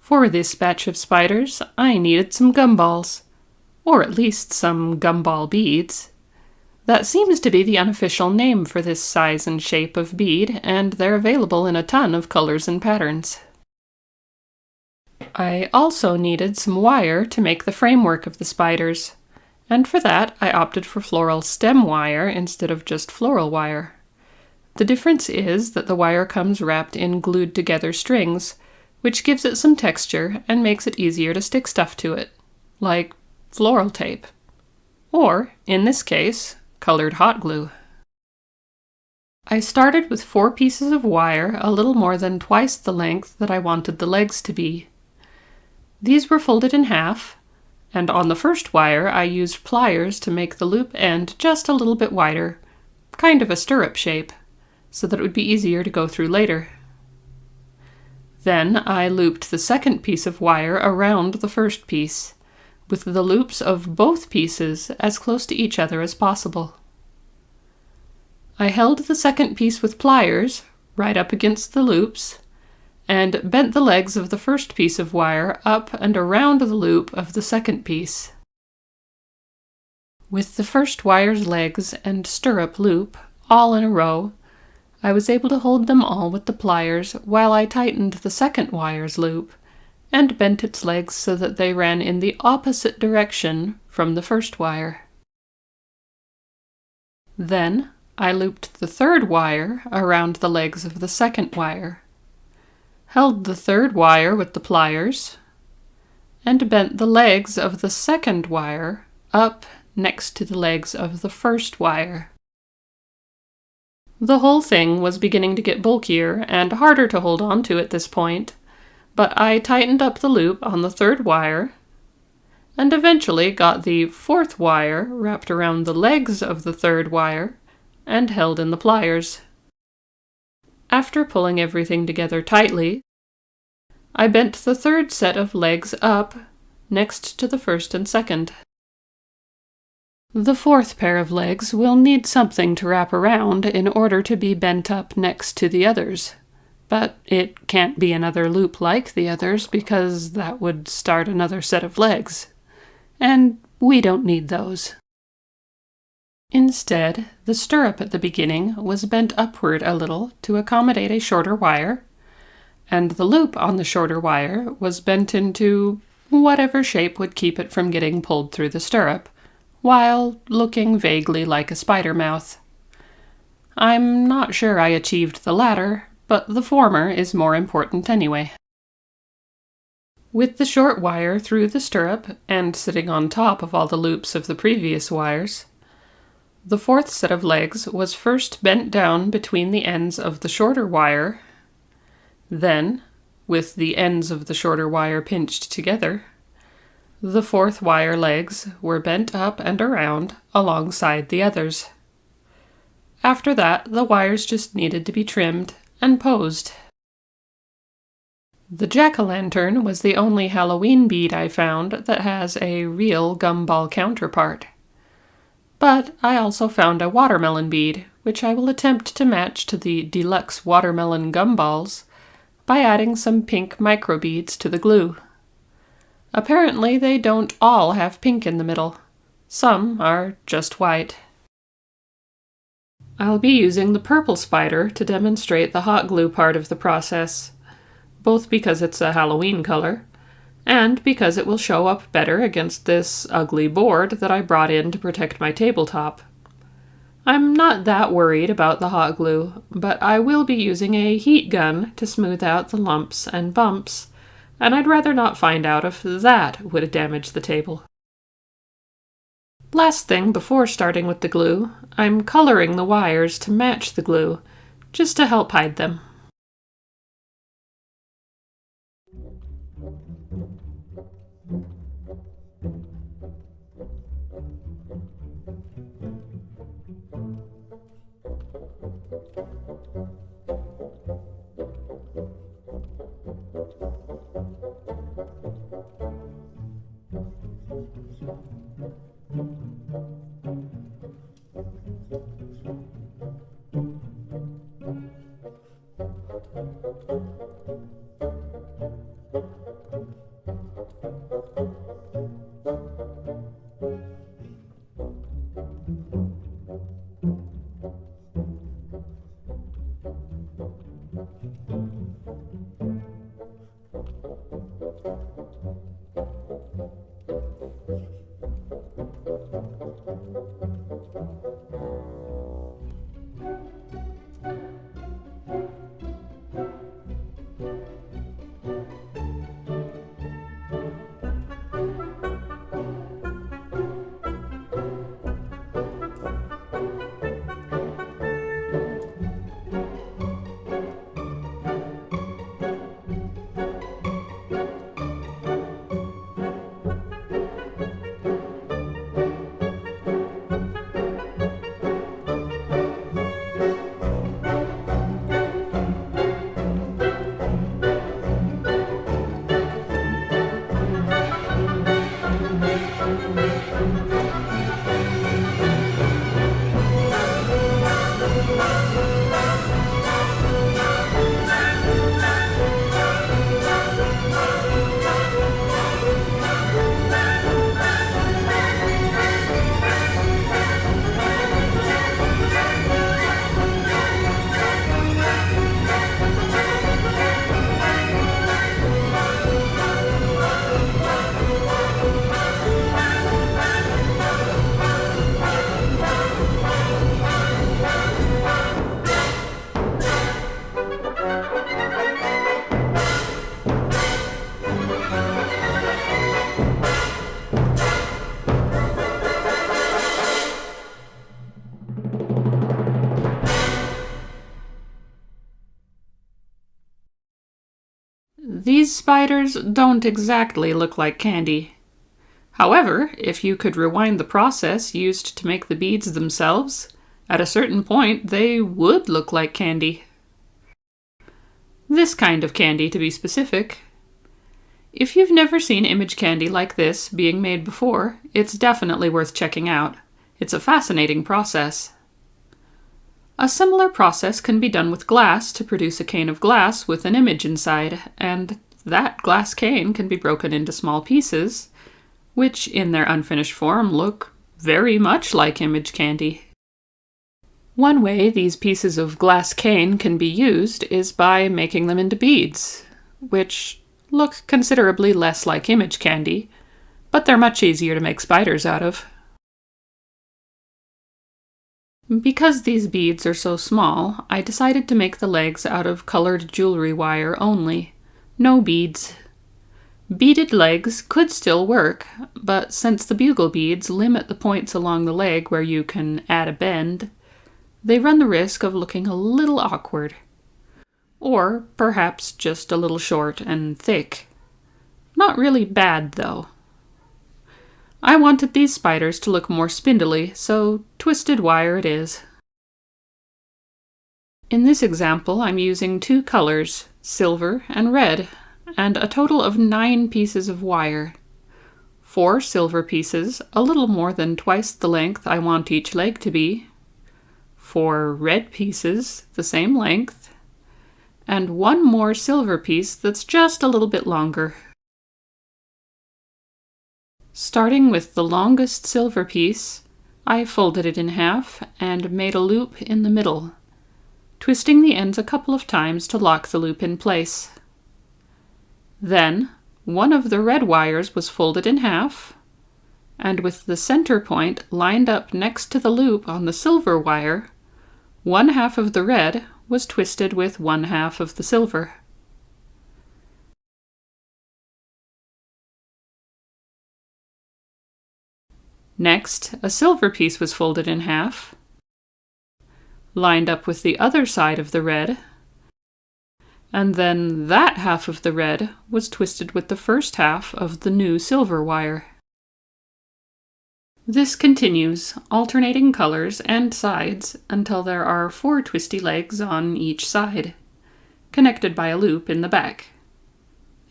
For this batch of spiders, I needed some gumballs, or at least some gumball beads. That seems to be the unofficial name for this size and shape of bead, and they're available in a ton of colors and patterns. I also needed some wire to make the framework of the spiders, and for that I opted for floral stem wire instead of just floral wire. The difference is that the wire comes wrapped in glued together strings, which gives it some texture and makes it easier to stick stuff to it, like floral tape. Or, in this case, colored hot glue. I started with 4 pieces of wire a little more than twice the length that I wanted the legs to be. These were folded in half, and on the first wire I used pliers to make the loop end just a little bit wider, kind of a stirrup shape, so that it would be easier to go through later. Then I looped the second piece of wire around the first piece, with the loops of both pieces as close to each other as possible. I held the second piece with pliers, right up against the loops, and bent the legs of the first piece of wire up and around the loop of the second piece. With the first wire's legs and stirrup loop all in a row, I was able to hold them all with the pliers while I tightened the second wire's loop and bent its legs so that they ran in the opposite direction from the first wire. Then I looped the third wire around the legs of the second wire, held the third wire with the pliers, and bent the legs of the second wire up next to the legs of the first wire. The whole thing was beginning to get bulkier and harder to hold on to at this point, but I tightened up the loop on the third wire, and eventually got the fourth wire wrapped around the legs of the third wire and held in the pliers. After pulling everything together tightly, I bent the third set of legs up next to the first and second. The fourth pair of legs will need something to wrap around in order to be bent up next to the others, but it can't be another loop like the others because that would start another set of legs, and we don't need those. Instead, the stirrup at the beginning was bent upward a little to accommodate a shorter wire, and the loop on the shorter wire was bent into whatever shape would keep it from getting pulled through the stirrup, while looking vaguely like a spider mouth. I'm not sure I achieved the latter, but the former is more important anyway. With the short wire through the stirrup and sitting on top of all the loops of the previous wires, the fourth set of legs was first bent down between the ends of the shorter wire. Then, with the ends of the shorter wire pinched together, the fourth wire legs were bent up and around alongside the others. After that, the wires just needed to be trimmed and posed. The jack-o'-lantern was the only Halloween bead I found that has a real gumball counterpart. But I also found a watermelon bead, which I will attempt to match to the deluxe watermelon gumballs by adding some pink microbeads to the glue. Apparently they don't all have pink in the middle. Some are just white. I'll be using the purple spider to demonstrate the hot glue part of the process, both because it's a Halloween color, and because it will show up better against this ugly board that I brought in to protect my tabletop. I'm not that worried about the hot glue, but I will be using a heat gun to smooth out the lumps and bumps, and I'd rather not find out if that would damage the table. Last thing before starting with the glue, I'm coloring the wires to match the glue, just to help hide them. These spiders don't exactly look like candy. However, if you could rewind the process used to make the beads themselves, at a certain point they would look like candy. This kind of candy, to be specific. If you've never seen image candy like this being made before, it's definitely worth checking out. It's a fascinating process. A similar process can be done with glass to produce a cane of glass with an image inside, and that glass cane can be broken into small pieces, which in their unfinished form look very much like image candy. One way these pieces of glass cane can be used is by making them into beads, which look considerably less like image candy, but they're much easier to make spiders out of. Because these beads are so small, I decided to make the legs out of colored jewelry wire only. No beads. Beaded legs could still work, but since the bugle beads limit the points along the leg where you can add a bend, they run the risk of looking a little awkward. Or perhaps just a little short and thick. Not really bad, though. I wanted these spiders to look more spindly, so twisted wire it is. In this example, I'm using two colors, silver and red, and a total of 9 pieces of wire. 4 silver pieces, a little more than twice the length I want each leg to be. 4 red pieces, the same length, and 1 more silver piece that's just a little bit longer. Starting with the longest silver piece, I folded it in half and made a loop in the middle, twisting the ends a couple of times to lock the loop in place. Then, one of the red wires was folded in half, and with the center point lined up next to the loop on the silver wire, 1/2 of the red was twisted with 1/2 of the silver. Next, a silver piece was folded in half, lined up with the other side of the red, and then that half of the red was twisted with the first half of the new silver wire. This continues, alternating colors and sides until there are 4 twisty legs on each side, connected by a loop in the back,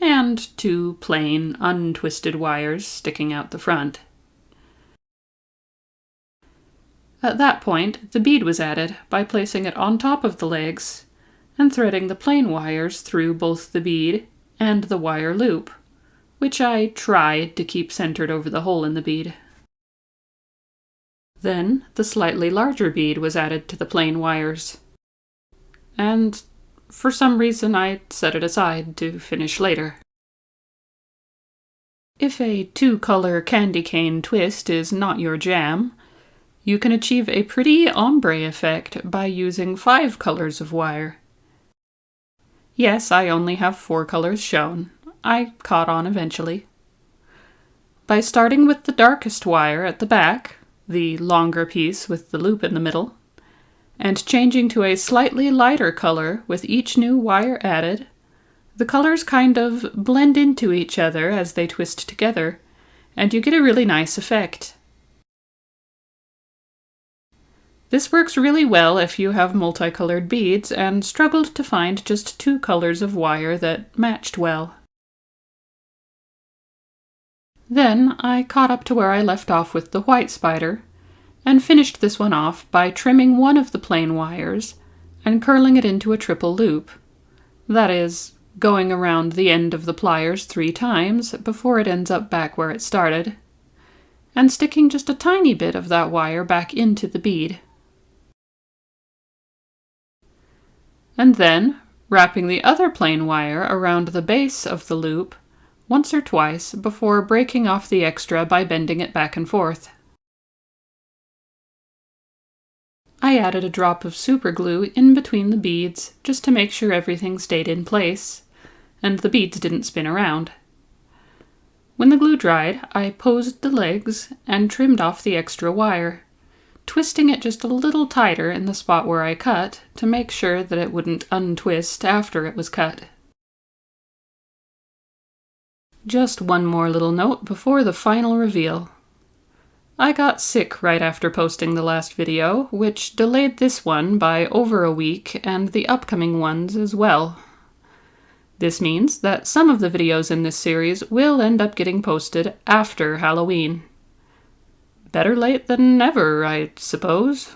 and 2 plain, untwisted wires sticking out the front. At that point, the bead was added by placing it on top of the legs and threading the plain wires through both the bead and the wire loop, which I tried to keep centered over the hole in the bead. Then the slightly larger bead was added to the plain wires, and for some reason I set it aside to finish later. If a two-color candy cane twist is not your jam, you can achieve a pretty ombre effect by using 5 colors of wire. Yes, I only have 4 colors shown. I caught on eventually. By starting with the darkest wire at the back, the longer piece with the loop in the middle, and changing to a slightly lighter color with each new wire added, the colors kind of blend into each other as they twist together, and you get a really nice effect. This works really well if you have multicolored beads and struggled to find just 2 colors of wire that matched well. Then I caught up to where I left off with the white spider, and finished this one off by trimming one of the plain wires and curling it into a triple loop. That is, going around the end of the pliers 3 times before it ends up back where it started, and sticking just a tiny bit of that wire back into the bead. And then wrapping the other plain wire around the base of the loop once or twice before breaking off the extra by bending it back and forth. I added a drop of super glue in between the beads just to make sure everything stayed in place, and the beads didn't spin around. When the glue dried, I posed the legs and trimmed off the extra wire, twisting it just a little tighter in the spot where I cut to make sure that it wouldn't untwist after it was cut. Just one more little note before the final reveal. I got sick right after posting the last video, which delayed this one by over a week and the upcoming ones as well. This means that some of the videos in this series will end up getting posted after Halloween. Better late than never, I suppose.